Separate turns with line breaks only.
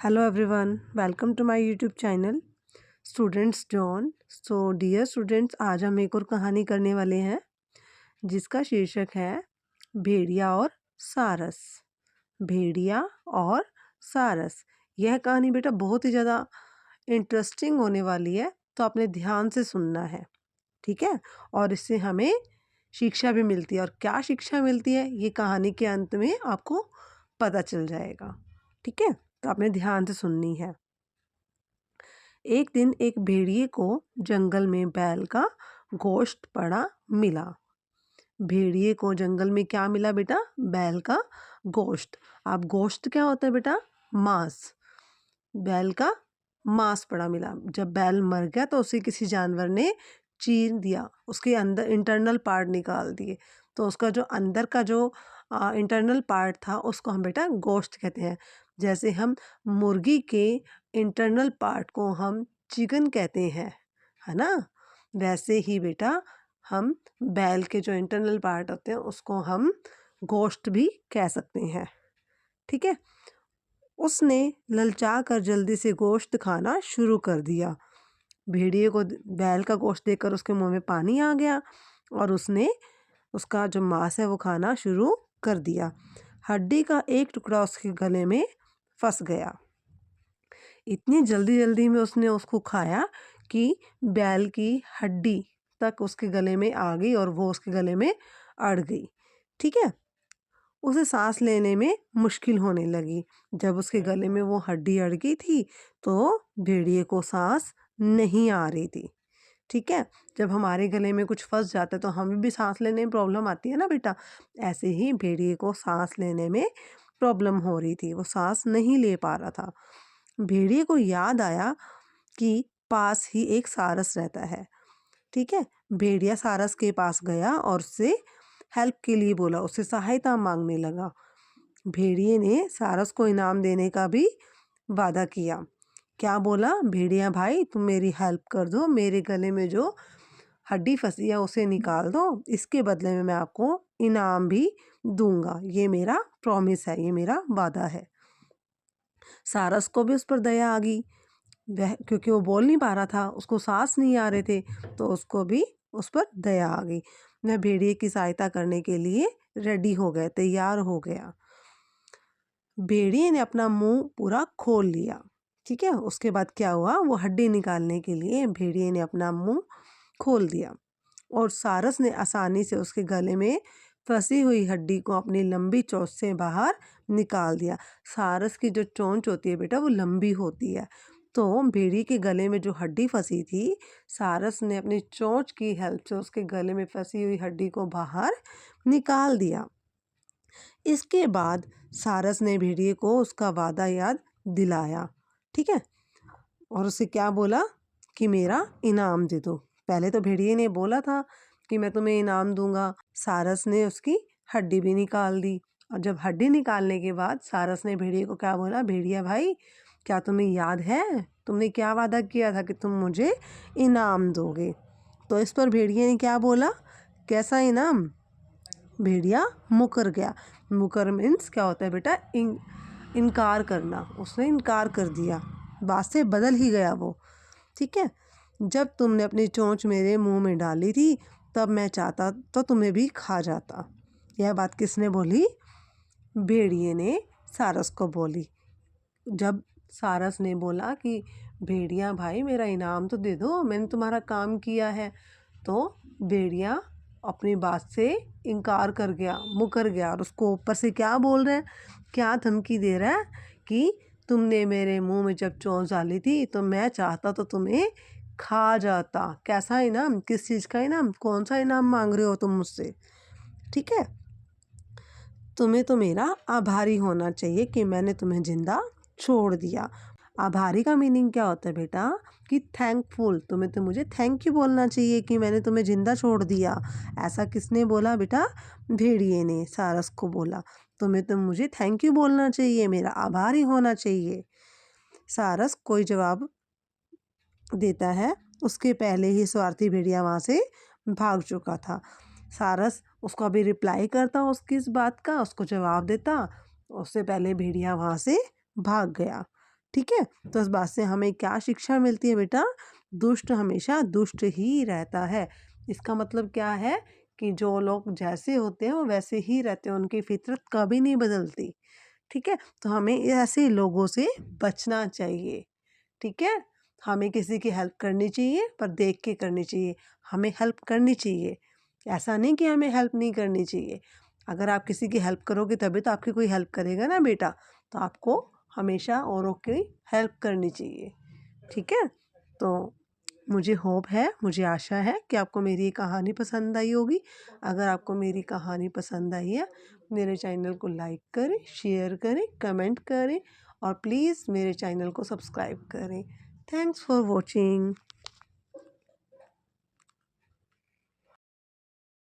Hello everyone, welcome to my YouTube channel students zone. So dear students, आज हम एक और कहानी करने वाले हैं जिसका शीर्षक है भेड़िया और सारस। भेड़िया और सारस। यह कहानी बेटा बहुत ही ज़्यादा इंटरेस्टिंग होने वाली है, तो आपने ध्यान से सुनना है, ठीक है। और इससे हमें शिक्षा भी मिलती है, और क्या शिक्षा मिलती है ये कहानी के अंत में आपको पता चल जाएगा, ठीक है। तो आपने ध्यान से सुननी है। एक दिन एक भेड़िए को जंगल में बैल का गोश्त पड़ा मिला। भेड़िए को जंगल में क्या मिला बेटा? बैल का गोश्त। अब गोश्त क्या होता है बेटा? मांस। बैल का मांस पड़ा मिला। जब बैल मर गया तो उसे किसी जानवर ने चीर दिया, उसके अंदर इंटरनल पार्ट निकाल दिए, तो उसका जो अंदर का जो इंटरनल पार्ट था उसको हम बेटा गोश्त कहते हैं। जैसे हम मुर्गी के इंटरनल पार्ट को हम चिकन कहते हैं, है ना, वैसे ही बेटा हम बैल के जो इंटरनल पार्ट होते हैं उसको हम गोश्त भी कह सकते हैं, ठीक है। उसने ललचा कर जल्दी से गोश्त खाना शुरू कर दिया। भेड़िए को बैल का गोश्त देखकर उसके मुंह में पानी आ गया और उसने उसका जो मांस है वो खाना शुरू कर दिया। हड्डी का एक टुकड़ा उसके गले में फंस गया। इतनी जल्दी जल्दी में उसने उसको खाया कि बैल की हड्डी तक उसके गले में आ गई और वो उसके गले में अड़ गई, ठीक है। उसे सांस लेने में मुश्किल होने लगी। जब उसके गले में वो हड्डी अड़ गई थी तो भेड़िए को सांस नहीं आ रही थी, ठीक है। जब हमारे गले में कुछ फंस जाता है तो हमें भी सांस लेने में प्रॉब्लम आती है ना बेटा। ऐसे ही भेड़िए को सांस लेने में प्रॉब्लम हो रही थी, वो सांस नहीं ले पा रहा था। भेड़िए को याद आया कि पास ही एक सारस रहता है, ठीक है। भेड़िया सारस के पास गया और उससे हेल्प के लिए बोला, उससे सहायता मांगने लगा। भेड़िए ने सारस को इनाम देने का भी वादा किया। क्या बोला? भेड़िया भाई तुम मेरी हेल्प कर दो, मेरे गले में जो हड्डी फंसी है उसे निकाल दो, इसके बदले में मैं आपको इनाम भी दूंगा, ये मेरा प्रॉमिस है, ये मेरा वादा है। सारस को भी उस पर दया आ गई, वह क्योंकि वो बोल नहीं पा रहा था, उसको सांस नहीं आ रहे थे, तो उसको भी उस पर दया आ गई। वह भेड़िए की सहायता करने के लिए रेडी हो गया, तैयार हो गया। भेड़िए ने अपना मुंह पूरा खोल लिया, ठीक है। उसके बाद क्या हुआ, वो हड्डी निकालने के लिए भेड़िए ने अपना मुंह खोल दिया और सारस ने आसानी से उसके गले में फंसी हुई हड्डी को अपनी लंबी चोंच से बाहर निकाल दिया। सारस की जो चोंच होती है बेटा वो लंबी होती है, तो भेड़िए के गले में जो हड्डी फंसी थी, सारस ने अपनी चोंच की हेल्प से उसके गले में फंसी हुई हड्डी को बाहर निकाल दिया। इसके बाद सारस ने भेड़िए को उसका वादा याद दिलाया, ठीक है। और उसे क्या बोला कि मेरा इनाम दे दो। पहले तो भेड़िए ने बोला था कि मैं तुम्हें इनाम दूंगा। सारस ने उसकी हड्डी भी निकाल दी, और जब हड्डी निकालने के बाद सारस ने भेड़िए को क्या बोला, भेड़िया भाई क्या तुम्हें याद है तुमने क्या वादा किया था कि तुम मुझे इनाम दोगे? तो इस पर भेड़िए ने क्या बोला, कैसा इनाम? भेड़िया मुकर गया। मुकर मीन्स क्या होता है बेटा? इनकार करना। उसने इनकार कर दिया, बात से बदल ही गया वो, ठीक है। जब तुमने अपनी चोंच मेरे मुंह में डाली थी तब मैं चाहता तो तुम्हें भी खा जाता। यह बात किसने बोली? भेड़िए ने सारस को बोली। जब सारस ने बोला कि भेड़िया भाई मेरा इनाम तो दे दो, मैंने तुम्हारा काम किया है, तो भेड़िया अपनी बात से इनकार कर गया, मुकर गया। और उसको ऊपर से क्या बोल रहा है, क्या धमकी दे रहा है कि तुमने मेरे मुंह में जब चोंच डाली थी तो मैं चाहता तो तुम्हें खा जाता। कैसा इनाम? किस चीज़ का इनाम? कौन सा इनाम मांग रहे हो तुम मुझसे, ठीक है। तुम्हें तो मेरा आभारी होना चाहिए कि मैंने तुम्हें जिंदा छोड़ दिया। आभारी का मीनिंग क्या होता है बेटा? कि थैंकफुल। तुम्हें तो मुझे थैंक यू बोलना चाहिए कि मैंने तुम्हें जिंदा छोड़ दिया। ऐसा किसने बोला बेटा? भेड़िए ने सारस को बोला। तुम्हें तो मुझे थैंक यू बोलना चाहिए, मेरा आभारी होना चाहिए। सारस कोई जवाब देता है उसके पहले ही स्वार्थी भेड़िया वहाँ से भाग चुका था। सारस उसको अभी रिप्लाई करता उसकी इस बात का, उसको जवाब देता, उससे पहले भेड़िया वहाँ से भाग गया, ठीक है। तो इस बात से हमें क्या शिक्षा मिलती है बेटा? दुष्ट हमेशा दुष्ट ही रहता है। इसका मतलब क्या है कि जो लोग जैसे होते हैं वो वैसे ही रहते हैं, उनकी फितरत कभी नहीं बदलती। ठीक है, तो हमें ऐसे लोगों से बचना चाहिए। ठीक है, हमें किसी की हेल्प करनी चाहिए पर देख के करनी चाहिए। हमें हेल्प करनी चाहिए, ऐसा नहीं कि हमें हेल्प नहीं करनी चाहिए। अगर आप किसी की हेल्प करोगे तभी तो आपकी कोई हेल्प करेगा ना बेटा। तो आपको हमेशा औरों की हेल्प करनी चाहिए। ठीक है, तो मुझे होप है, मुझे आशा है कि आपको मेरी ये कहानी पसंद आई होगी। अगर आपको मेरी कहानी पसंद आई है, मेरे चैनल को लाइक करें, शेयर करें, कमेंट करें और प्लीज़ मेरे चैनल को सब्सक्राइब करें। Thanks for watching.